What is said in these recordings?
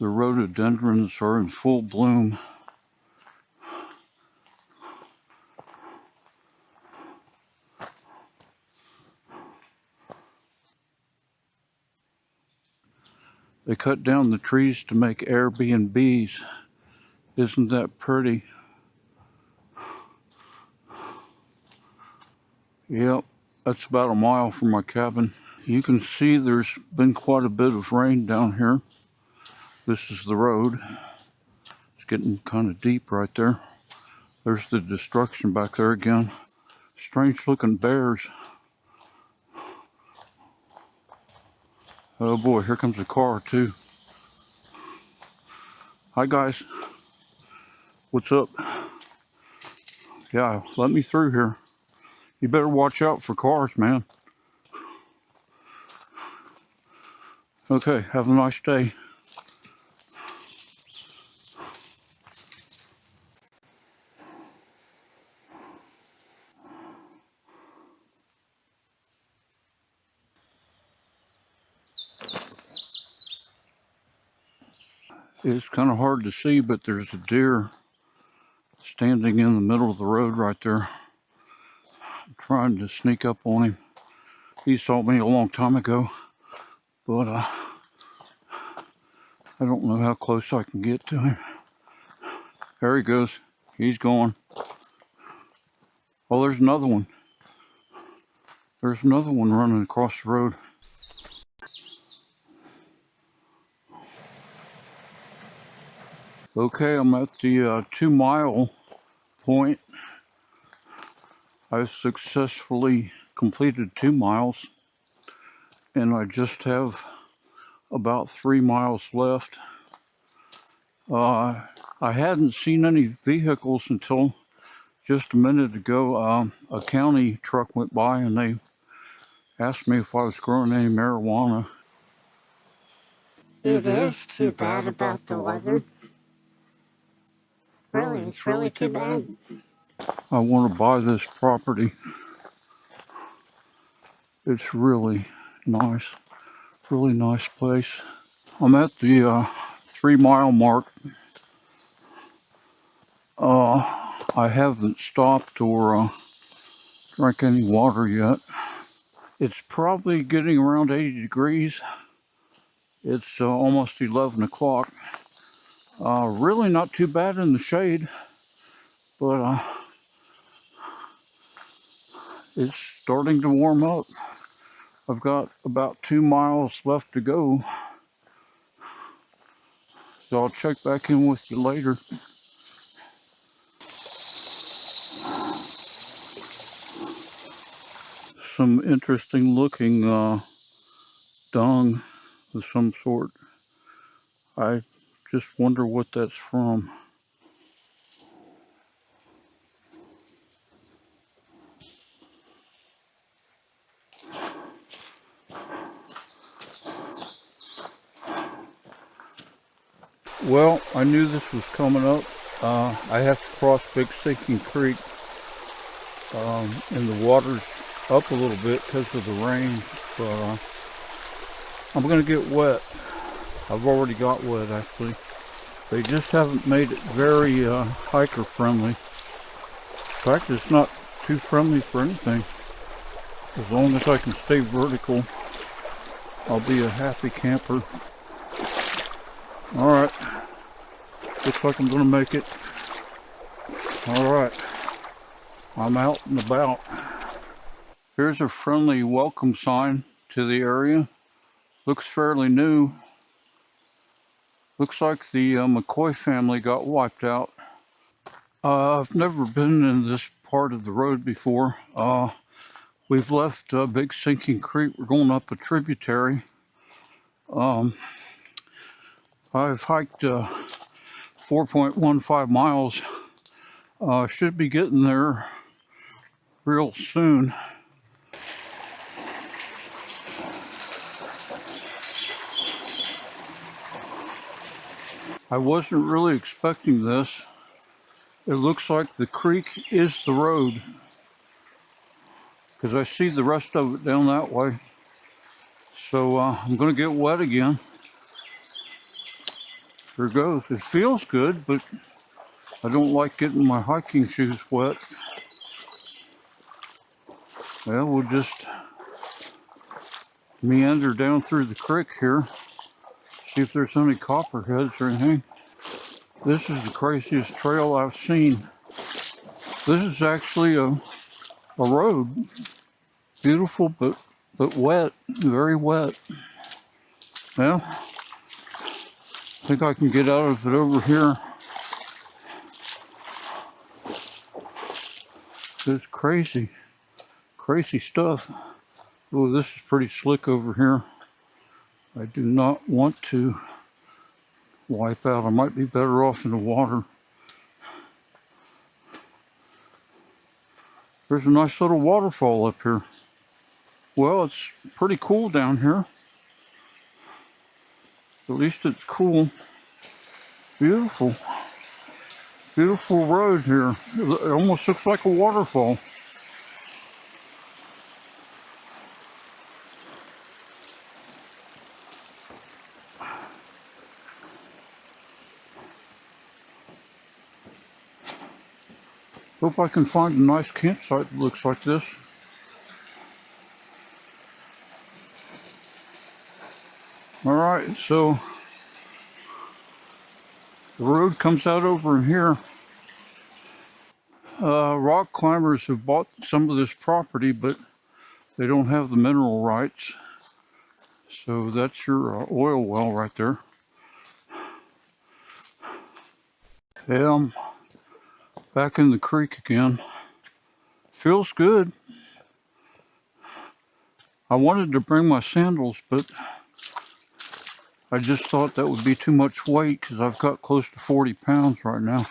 The rhododendrons are in full bloom. They cut down the trees to make Airbnbs. Isn't that pretty? Yep, that's about a mile from my cabin. You can see there's been quite a bit of rain down here. This is the road. It's getting kind of deep right there. There's the destruction back there again. Strange looking bears. Oh boy, here comes a car too. Hi guys. What's up? Yeah, let me through here. You better watch out for cars, man. Okay, have a nice day. It's kind of hard to see, but there's a deer standing in the middle of the road right there. I'm trying to sneak up on him. He saw me a long time ago, but I don't know how close I can get to him. There he goes. He's gone. Oh, there's another one. There's another one running across the road. Okay, I'm at the 2 mile point. I've successfully completed 2 miles, and I just have about 3 miles left. I hadn't seen any vehicles until just a minute ago. A county truck went by and they asked me if I was growing any marijuana. It is too bad about the weather. Really, it's really too bad. I want to buy this property. It's really nice place. I'm at the 3 mile mark. I haven't stopped or drank any water yet. It's probably getting around 80 degrees. It's almost 11 o'clock. Really not too bad in the shade, but it's starting to warm up. I've got about 2 miles left to go, so I'll check back in with you later. Some interesting looking dung of some sort. I just wonder what that's from. Well, I knew this was coming up. I have to cross Big Sinking Creek, and the water's up a little bit because of the rain, but I'm gonna get wet. I've already got wet actually. They just haven't made it very hiker friendly. In fact, it's not too friendly for anything. As long as I can stay vertical, I'll be a happy camper. Alright, looks like I'm gonna make it. Alright, I'm out and about. Here's a friendly welcome sign to the area. Looks fairly new. Looks like the McCoy family got wiped out. I've never been in this part of the road before. We've left Big Sinking Creek. We're going up a tributary. I've hiked 4.15 miles. Should be getting there real soon. I wasn't really expecting this. It looks like the creek is the road, because I see the rest of it down that way. So I'm going to get wet again. There goes. It feels good, but I don't like getting my hiking shoes wet. Well, we'll just meander down through the creek here, see if there's any copperheads or anything. This is the craziest trail I've seen. This is actually a road. Beautiful, but wet, very wet. Well, I think I can get out of it over here. It's crazy, crazy stuff. Oh, this is pretty slick over here. I do not want to wipe out. I might be better off in the water. There's a nice little waterfall up here. Well, it's pretty cool down here. At least it's cool. Beautiful. Beautiful road here. It almost looks like a waterfall. Hope I can find a nice campsite that looks like this. Alright, so the road comes out over here. Rock climbers have bought some of this property, but they don't have the mineral rights. So that's your oil well right there. Yeah, I'm back in the creek again. Feels good. I wanted to bring my sandals, but I just thought that would be too much weight because I've got close to 40 pounds right now.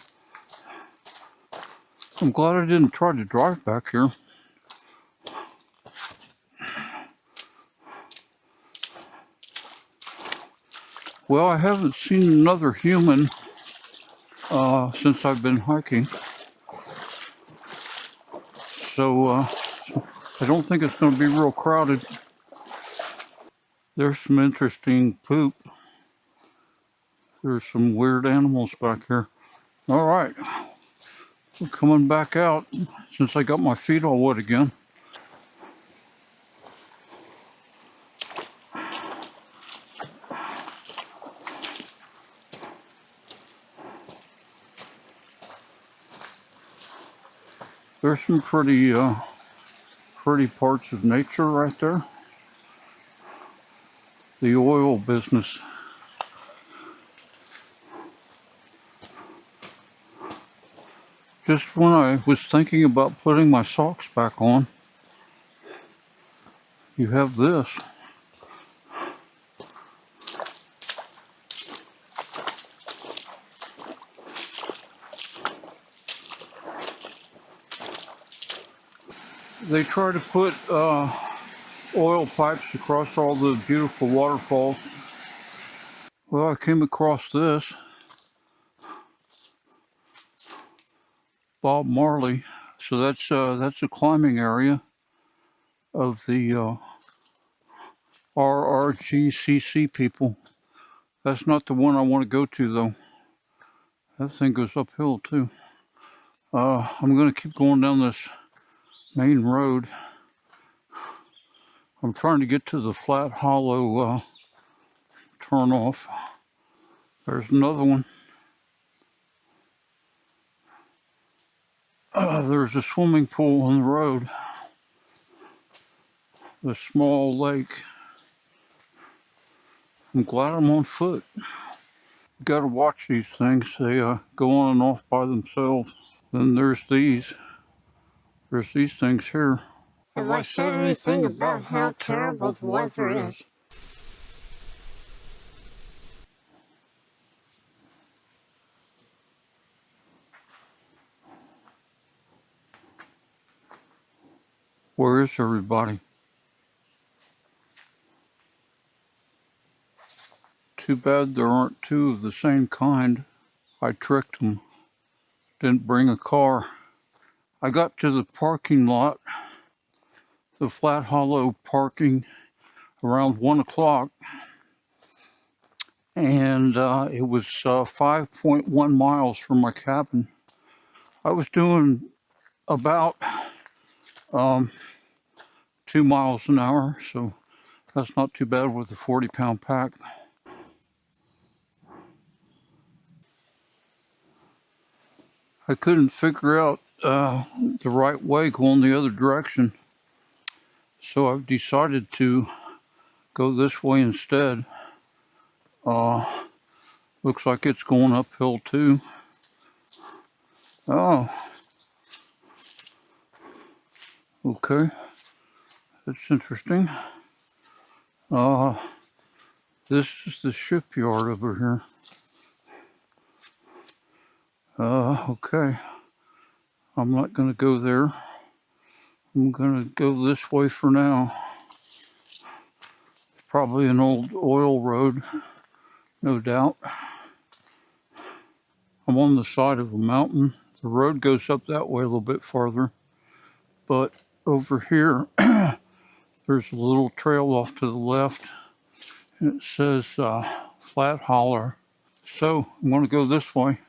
I'm glad I didn't try to drive back here. Well, I haven't seen another human since I've been hiking. So I don't think it's going to be real crowded. There's some interesting poop. There's some weird animals back here. All right, we're coming back out since I got my feet all wet again. There's some pretty parts of nature right there. The oil business. Just when I was thinking about putting my socks back on, you have this. They try to put oil pipes across all the beautiful waterfalls. Well, I came across this. Bob Marley. So that's a climbing area of the RRGCC people. That's not the one I want to go to though. That thing goes uphill too. I'm going to keep going down this main road. I'm trying to get to the flat hollow turn off. There's another one. There's a swimming pool on the road. A small lake. I'm glad I'm on foot. You gotta watch these things. They go on and off by themselves. Then there's these. There's these things here. Have I said anything about how terrible the weather is? Where is everybody? Too bad there aren't two of the same kind. I tricked them. Didn't bring a car. I got to the parking lot, the Flat Hollow parking, around 1 o'clock. and it was 5.1 miles from my cabin. I was doing about 2 miles an hour, so that's not too bad with a 40-pound pack. I couldn't figure out the right way going the other direction, so I've decided to go this way instead. Looks like it's going uphill too. Oh, okay, that's interesting. This is the shipyard over here. Okay, I'm not gonna go there. I'm gonna go this way for now. Probably an old oil road, no doubt. I'm on the side of a mountain. The road goes up that way a little bit farther, but over here there's a little trail off to the left, and it says Flat Holler. So I'm going to go this way.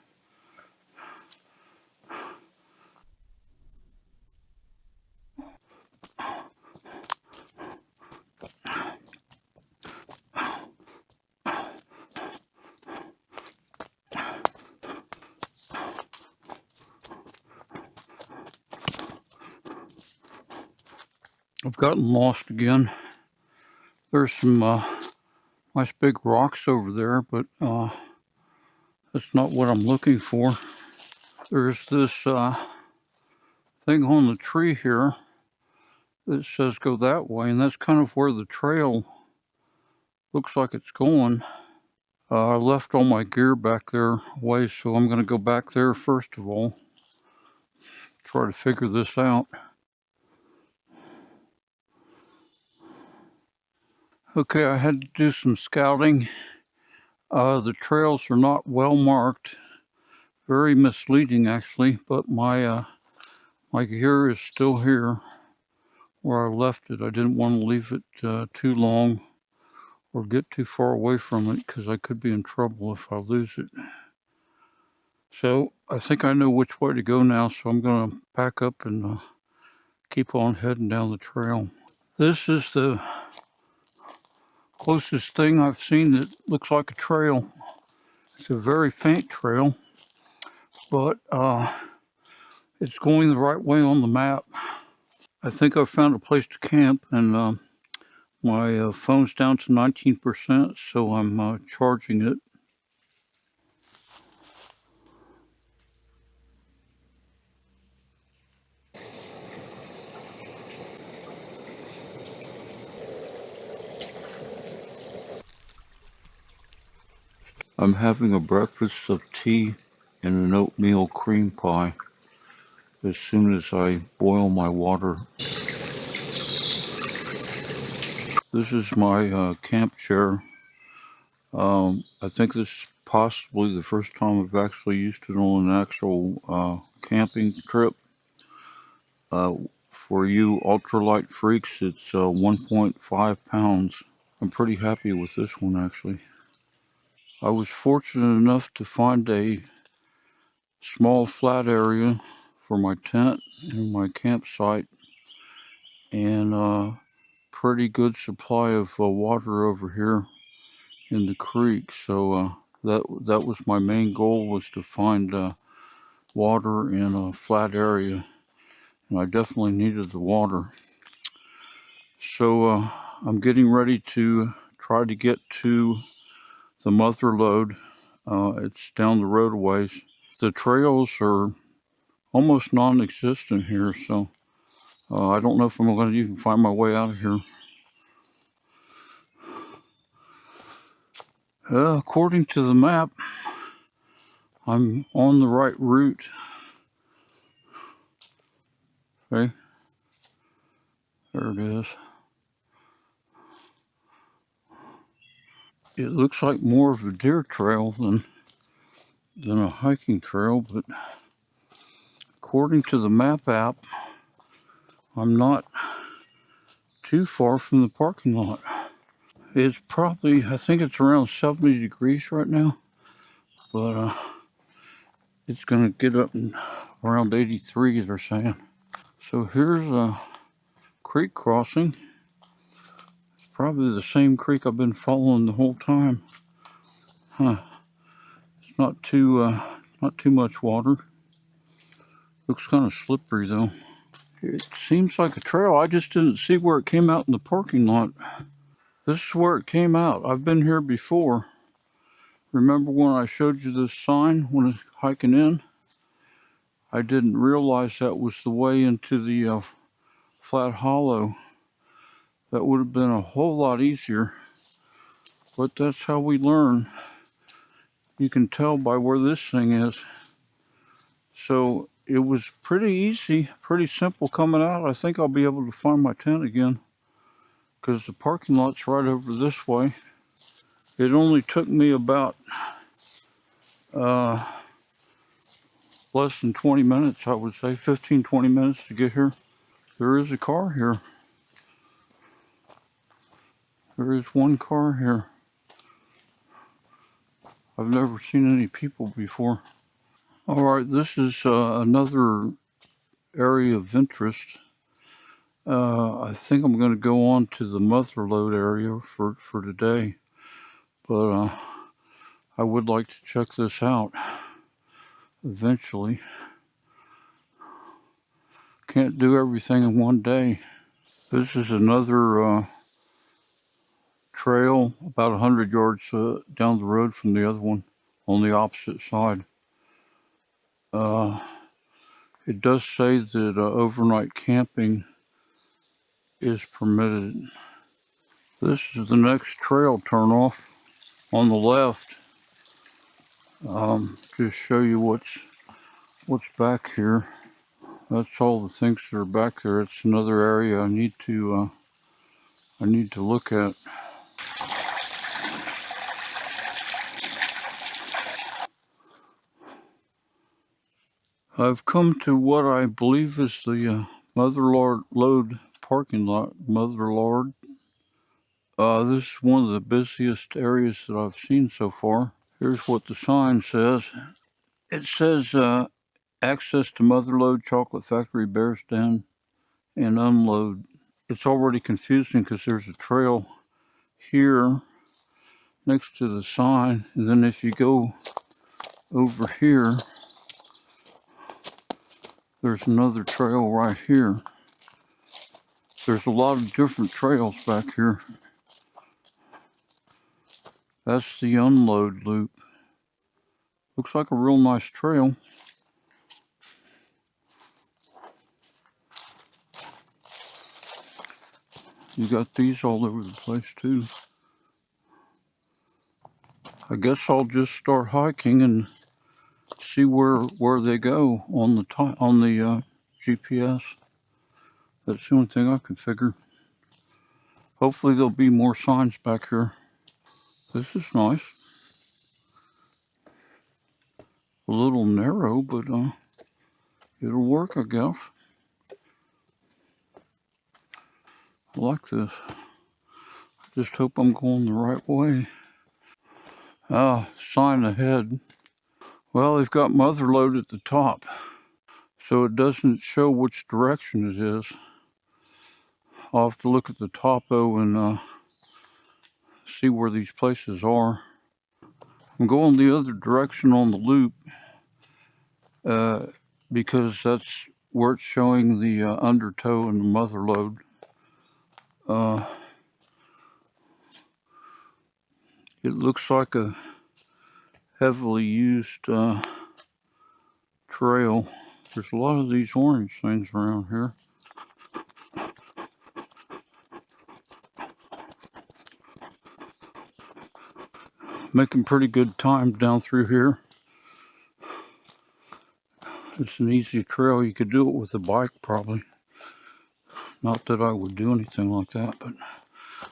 I've gotten lost again. There's some nice big rocks over there, but that's not what I'm looking for. There's this thing on the tree here that says go that way, and that's kind of where the trail looks like it's going. I left all my gear back there away, so I'm going to go back there first of all, try to figure this out. Okay, I had to do some scouting. The trails are not well marked, very misleading actually, but my gear is still here where I left it. I didn't want to leave it too long or get too far away from it because I could be in trouble if I lose it. So I think I know which way to go now, so I'm going to pack up and keep on heading down the trail. This is the closest thing I've seen that looks like a trail. It's a very faint trail, but it's going the right way on the map. I think I found a place to camp, and my phone's down to 19%, so I'm charging it. I'm having a breakfast of tea and an oatmeal cream pie as soon as I boil my water. This is my camp chair. I think this is possibly the first time I've actually used it on an actual camping trip. For you ultralight freaks, it's 1.5 pounds. I'm pretty happy with this one actually. I was fortunate enough to find a small flat area for my tent and my campsite, and a pretty good supply of water over here in the creek. So that was my main goal, was to find water in a flat area, and I definitely needed the water. So I'm getting ready to try to get to the Motherlode. It's down the road a ways. The trails are almost non-existent here, so I don't know if I'm going to even find my way out of here. According to the map, I'm on the right route. Okay, there it is. It looks like more of a deer trail than a hiking trail, but according to the map app, I'm not too far from the parking lot. It's probably, I think it's around 70 degrees right now, but it's going to get up in around 83, they're saying. So here's a creek crossing. It's probably the same creek I've been following the whole time. Huh. It's not too much water. Looks kind of slippery though. It seems like a trail. I just didn't see where it came out in the parking lot. This is where it came out. I've been here before. Remember when I showed you this sign when I was hiking in? I didn't realize that was the way into the flat hollow. That would have been a whole lot easier. But that's how we learn. You can tell by where this thing is. So it was pretty easy, pretty simple coming out. I think I'll be able to find my tent again because the parking lot's right over this way. It only took me about less than 20 minutes, I would say, 15, 20 minutes to get here. There is a car here. There is one car here. I've never seen any people before. All right, this is another area of interest. I think I'm going to go on to the Motherlode area for today, but I would like to check this out eventually. Can't do everything in one day. This is another trail about 100 yards down the road from the other one on the opposite side. It does say that overnight camping is permitted. This is the next trail turnoff on the left. Just show you what's back here. That's all the things that are back there. It's another area I need to look at. I've come to what I believe is the Motherlode parking lot. Motherlode. This is one of the busiest areas that I've seen so far. Here's what the sign says. It says access to Motherlode Chocolate Factory, Bear's Den, and unload. It's already confusing because there's a trail here next to the sign, and then if you go over here, there's another trail right here. There's a lot of different trails back here. That's the unload loop. Looks like a real nice trail. You got these all over the place too. I guess I'll just start hiking and see where they go on the GPS. That's the only thing I can figure. Hopefully there'll be more signs back here. This is nice. A little narrow, but it'll work, I guess. I like this. Just hope I'm going the right way. Sign ahead. Well, they've got Motherlode at the top, so it doesn't show which direction it is. I'll have to look at the topo and see where these places are. I'm going the other direction on the loop because that's where it's showing the undertow and the Motherlode. It looks like a heavily used trail. There's a lot of these orange things around here. Making pretty good time down through here. It's an easy trail. You could do it with a bike probably. Not that I would do anything like that, but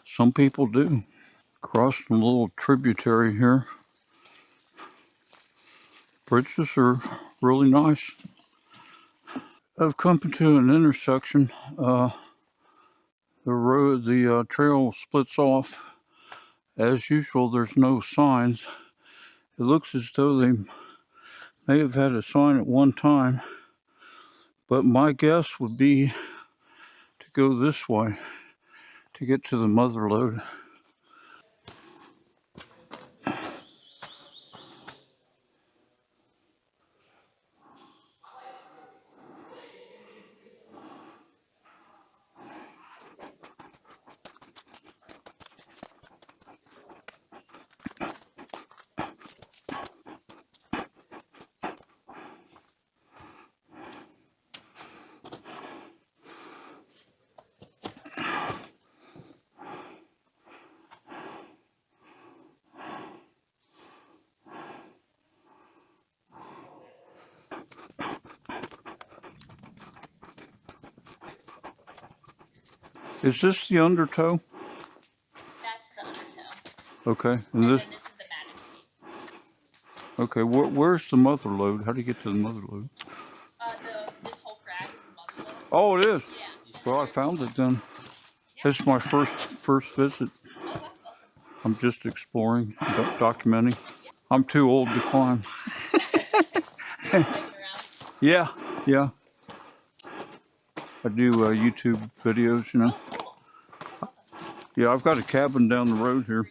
some people do. Crossing a little tributary here. Bridges are really nice. I've come to an intersection. The trail splits off. As usual, there's no signs. It looks as though they may have had a sign at one time, but my guess would be to go this way to get to the Motherlode. Is this the undertow? That's the undertow. Okay, And then this is the baddest peak. Okay, where's the Motherlode? How do you get to the Motherlode? This whole crag is the Motherlode. Oh, it is. Yeah. Well, I found it then. This is my first visit. I'm just exploring, documenting. I'm too old to climb. Yeah. I do YouTube videos, you know. Yeah, I've got a cabin down the road here.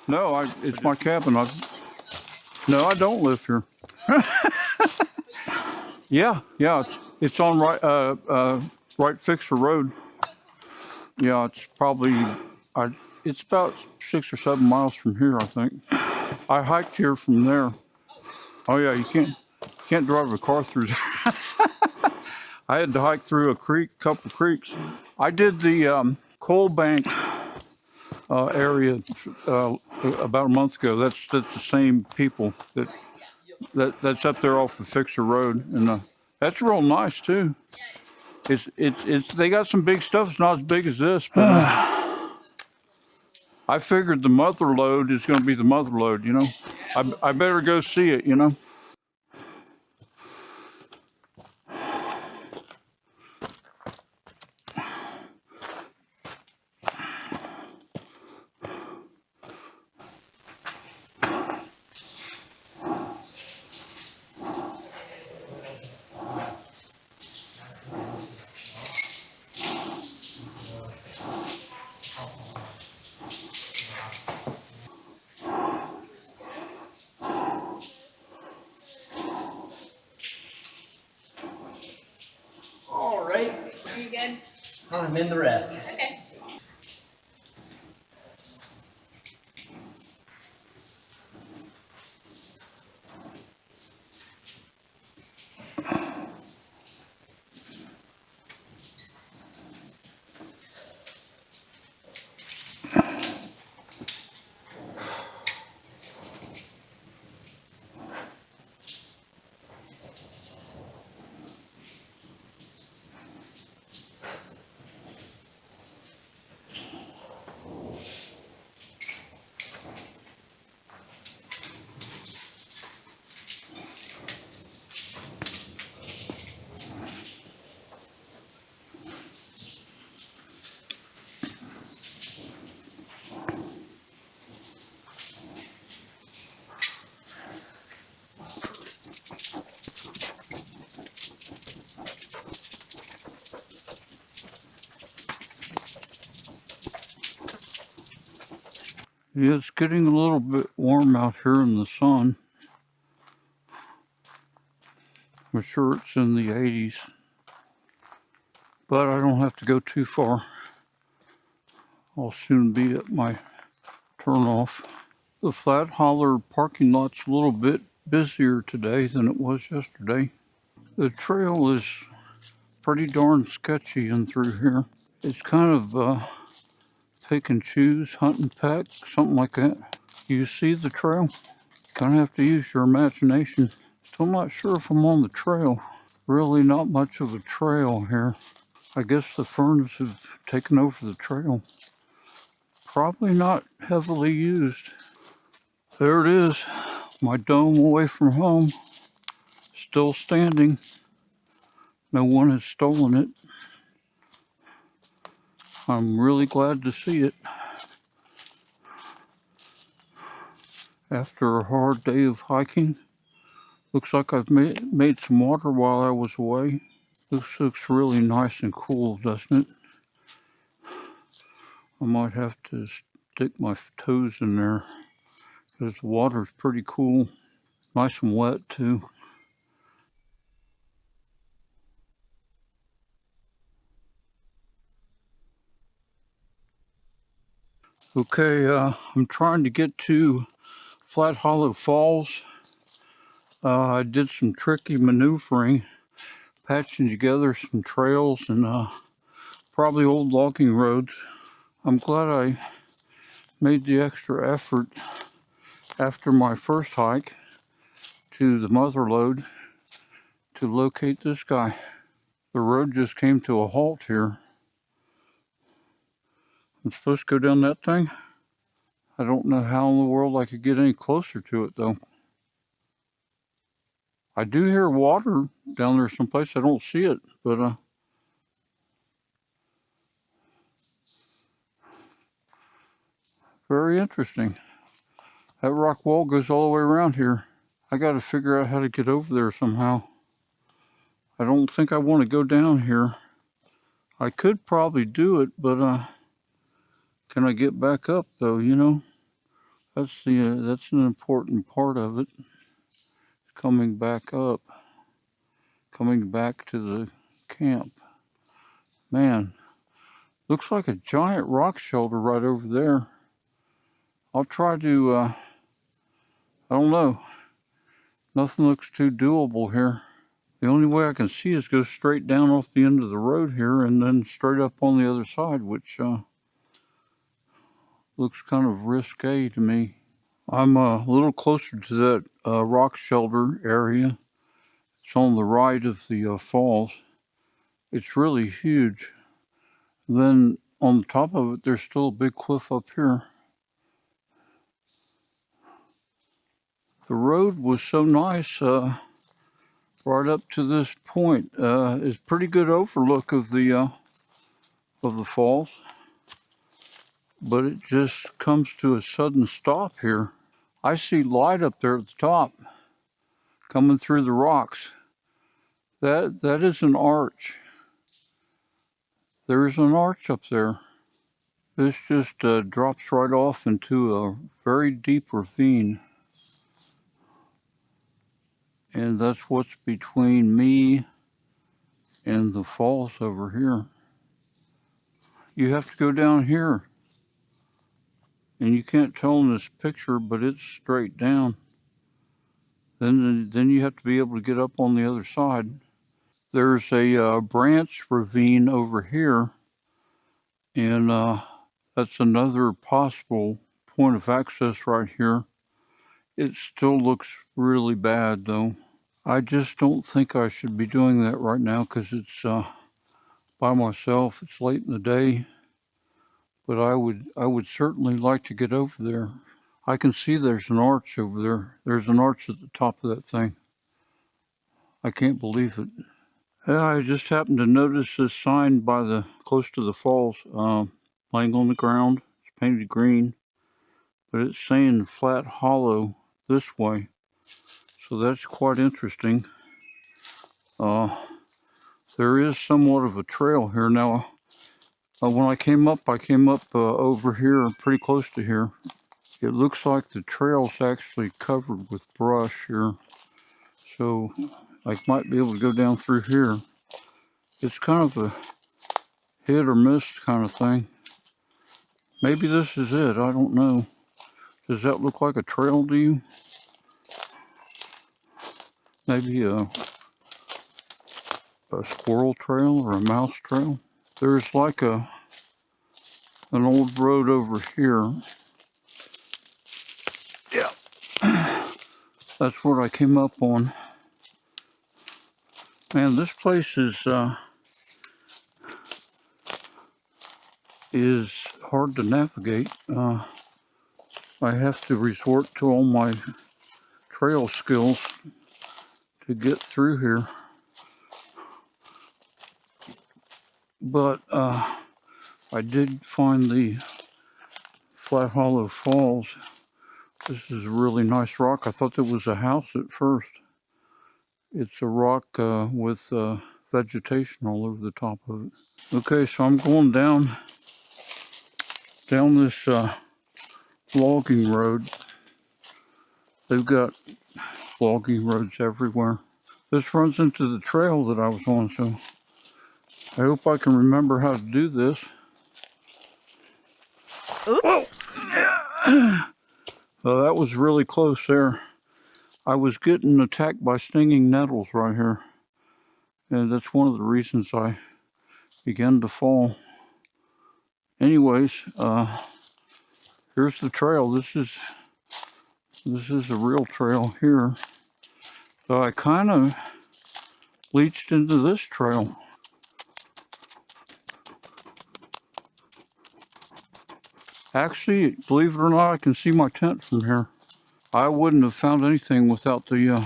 No, it's my cabin. No, I don't live here. Yeah, it's on right Fixer Road. Yeah, it's probably it's about 6 or 7 miles from here, I think. I hiked here from there. Oh yeah, you can't drive a car through there. I had to hike through a couple creeks. I did the coal bank area about a month ago. That's the same people that's up there off of Fixer Road, and that's real nice too. It's they got some big stuff. It's not as big as this, but I figured the Motherlode is going to be the Motherlode. You know, I better go see it. You know. All right. Are you good? I'm in the rest. Okay. Yeah, it's getting a little bit warm out here in the sun. I'm sure it's in the 80s, but I don't have to go too far. I'll soon be at my turnoff. The Flat Holler parking lot's a little bit busier today than it was yesterday. The trail is pretty darn sketchy in through here. It's kind of pick and choose, hunt and peck, something like that. You see the trail? Kind of have to use your imagination. Still not sure if I'm on the trail. Really not much of a trail here. I guess the ferns have taken over the trail. Probably not heavily used. There it is, my dome away from home. Still standing. No one has stolen it. I'm really glad to see it. after a hard day of hiking. Looks like I've made some water while I was away. This looks really nice and cool, doesn't it? I might have to stick my toes in there because the water's pretty cool. Nice and wet too. Okay, I'm trying to get to Flat Hollow Falls. I did some tricky maneuvering, patching together some trails and probably old logging roads. I'm glad I made the extra effort after my first hike to the Motherlode to locate this guy. The road just came to a halt here. I'm supposed to go down that thing? I don't know how in the world I could get any closer to it though. I do hear water down there someplace. I don't see it, but very interesting. That rock wall goes all the way around here. I got to figure out how to get over there somehow. I don't think I want to go down here. I could probably do it, but can I get back up though? You know, that's an important part of it. Coming back up, coming back to the camp. Man, looks like a giant rock shoulder right over there. I'll try to. I don't know. Nothing looks too doable here. The only way I can see is go straight down off the end of the road here and then straight up on the other side, which looks kind of risque to me. I'm a little closer to that rock shelter area. It's on the right of the falls. It's really huge. Then on the top of it, there's still a big cliff up here. The road was so nice right up to this point. It's pretty good overlook of the falls, but it just comes to a sudden stop here. I see light up there at the top, coming through the rocks. That is an arch. There's an arch up there. This just drops right off into a very deep ravine. And that's what's between me and the falls over here. You have to go down here. And you can't tell in this picture, but it's straight down. Then you have to be able to get up on the other side. There's a branch ravine over here, and that's another possible point of access right here. It still looks really bad though. I just don't think I should be doing that right now because it's by myself. It's late in the day, but I would certainly like to get over there. I can see there's an arch over there. There's an arch at the top of that thing. I can't believe it. Yeah, I just happened to notice this sign by close to the falls, laying on the ground. It's painted green, but it's saying Flat Hollow this way. So that's quite interesting. There is somewhat of a trail here now. When I came up over here, pretty close to here. It looks like the trail's actually covered with brush here. So I might be able to go down through here. It's kind of a hit or miss kind of thing. Maybe this is it, I don't know. Does that look like a trail to you? Maybe a squirrel trail or a mouse trail? There's like an old road over here. Yeah, that's what I came up on. Man, this place is hard to navigate. I have to resort to all my trail skills to get through here. But I did find the Flat Hollow Falls This is a really nice rock. I thought it was a house at first. It's a rock with vegetation all over the top of it. Okay, so I'm going down this logging road. They've got logging roads everywhere. This runs into the trail that I was on, so I hope I can remember how to do this. Oops. So that was really close there. I was getting attacked by stinging nettles right here. And that's one of the reasons I began to fall. Anyways, here's the trail. This is a real trail here. So I kind of leached into this trail. Actually, believe it or not, I can see my tent from here. I wouldn't have found anything without the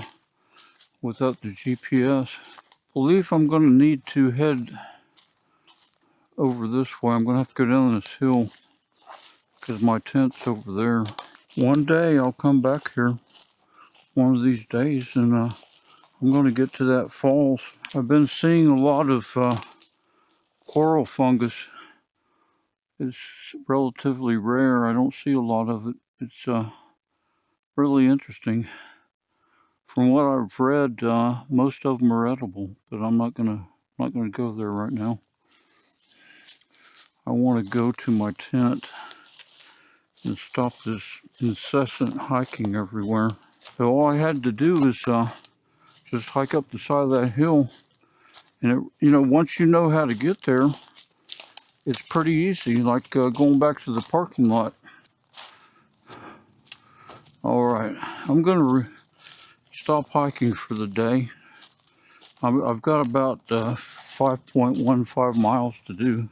GPS. Believe I'm going to need to head over this way. I'm going to have to go down this hill because my tent's over there. One day I'll come back here, one of these days, and I'm going to get to that falls. I've been seeing a lot of coral fungus. It's relatively rare. I don't see a lot of it. It's really interesting. From what I've read, most of them are edible, but I'm not gonna go there right now. I want to go to my tent and stop this incessant hiking everywhere. So all I had to do is just hike up the side of that hill, and once you know how to get there, it's pretty easy, like going back to the parking lot. All right, I'm gonna stop hiking for the day. I've got about 5.15 miles to do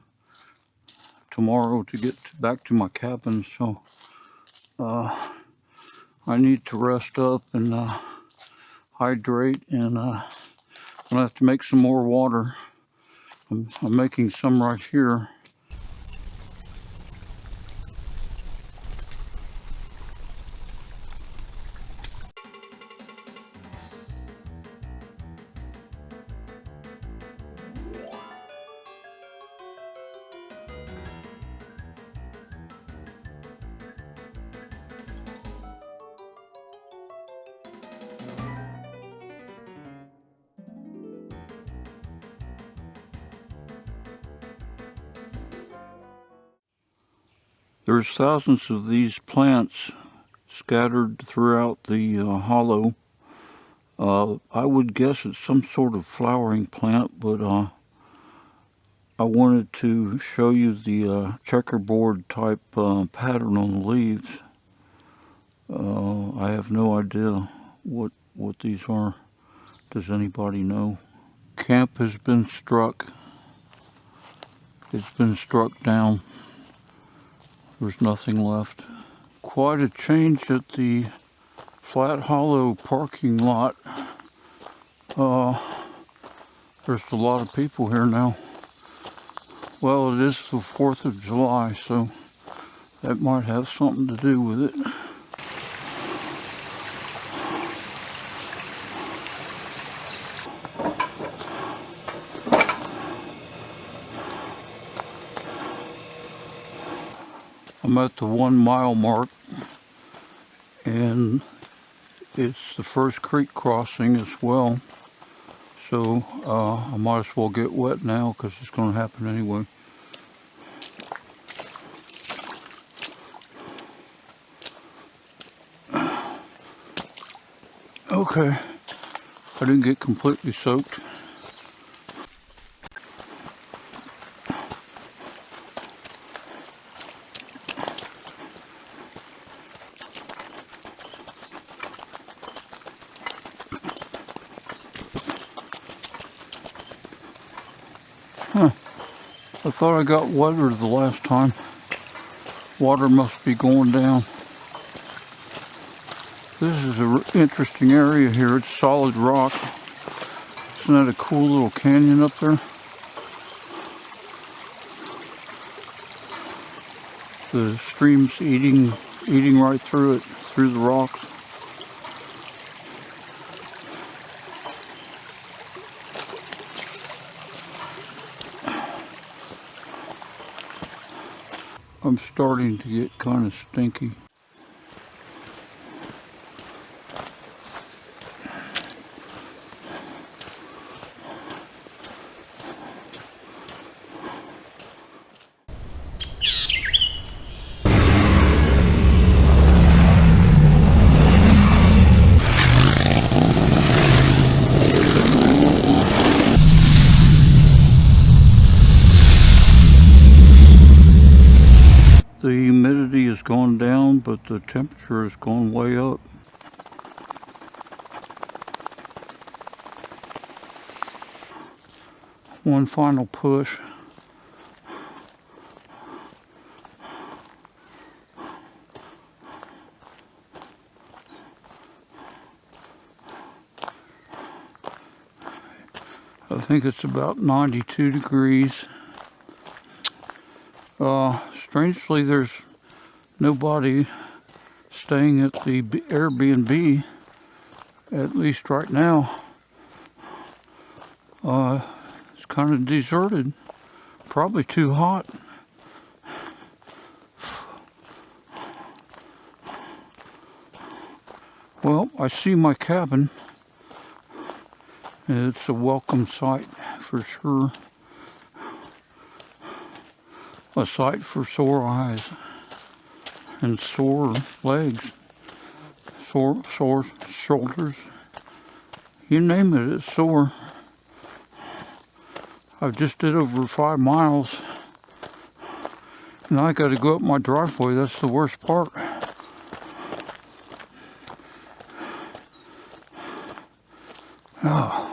tomorrow to get back to my cabin, so I need to rest up and hydrate, and I'm gonna have to make some more water. I'm making some right here. There's thousands of these plants scattered throughout the hollow. I would guess it's some sort of flowering plant, but I wanted to show you the checkerboard type pattern on the leaves. I have no idea what these are. Does anybody know? Camp has been struck. It's been struck down. There's nothing left. Quite a change at the Flat Hollow parking lot. There's a lot of people here now. Well, it is the 4th of July, so that might have something to do with it. I'm at the 1 mile mark, and it's the first creek crossing as well, so I might as well get wet now because it's going to happen anyway. Okay, I didn't get completely soaked. I thought I got wetter the last time. Water must be going down. This is an interesting area here. It's solid rock. Isn't that a cool little canyon up there? The stream's eating right through it, through through the rocks. I'm starting to get kind of stinky. The humidity has gone down, but the temperature has gone way up. One final push. I think it's about 92 degrees. Strangely, there's nobody staying at the Airbnb, at least right now. It's kind of deserted, probably too hot. Well, I see my cabin. It's a welcome sight for sure. A sight for sore eyes and sore legs, sore shoulders. You name it, it's sore. I've just did over 5 miles. Now I got to go up my driveway. That's the worst part. Oh.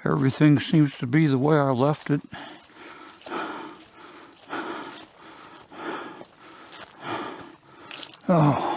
Everything seems to be the way I left it. Oh.